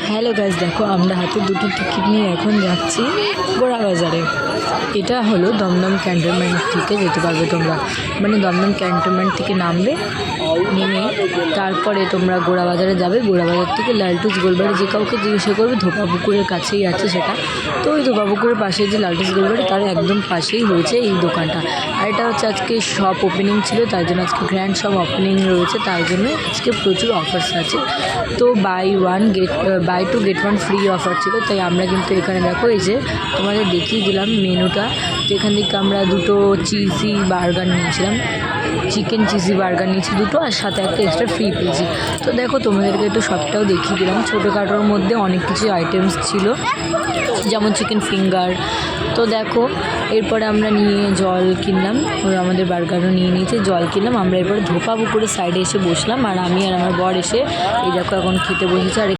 Hello guys, দেখো আমরা হাতে দুটো টিকিট নিয়ে এখন যাচ্ছি গোড়া বাজারে। এটা হলো দমদম ক্যান্টনমেন্ট থেকে যেতে পারবে তোমরা, মানে দমদম ক্যান্টনমেন্ট থেকে নামবে, নেমে তারপরে তোমরা গোড়া বাজারে যাবে। গোড়া বাজার থেকে লালটুস গোলবাড়ি যে কাউকে জিজ্ঞাসা করবে, ধোপাপুকুরের কাছেই আছে সেটা। তো ওই ধোপাপুকুরের পাশে যে লালটুস গোলবাড়ি তার একদম পাশেই হয়েছে এই দোকানটা। আর এটা হচ্ছে আজকে শপ ওপেনিং ছিল, তাই জন্য আজকে গ্র্যান্ড শপ ওপেনিং রয়েছে, তাই জন্য আজকে প্রচুর অফার্স আছে। তো buy two get one free offer ছিল, তাই আমরা কিন্তু এখানে দেখো এই যে তোমাদের দেখিয়ে দিলাম মেনুটা। তো এখান থেকে আমরা দুটো চিজি বার্গার নিয়েছিলাম, চিকেন চিজি বার্গার নিয়েছি দুটো, আর সাথে একটা এক্সট্রা ফ্রি পেয়েছি। তো দেখো তোমাদেরকে একটু সবটাও দেখিয়ে দিলাম। ছোটোখাটোর মধ্যে অনেক কিছু আইটেমস ছিল, যেমন চিকেন ফিঙ্গার। তো দেখো এরপরে আমরা নিয়ে জল কিনলাম, আমাদের বার্গারও নিয়ে নিয়েছে, জল কিনলাম। আমরা এরপরে ধোপাপুকুরের সাইডে এসে বসলাম, আর আমি আর আমার বর এসে এই দেখো এখন খেতে বসেছি। আর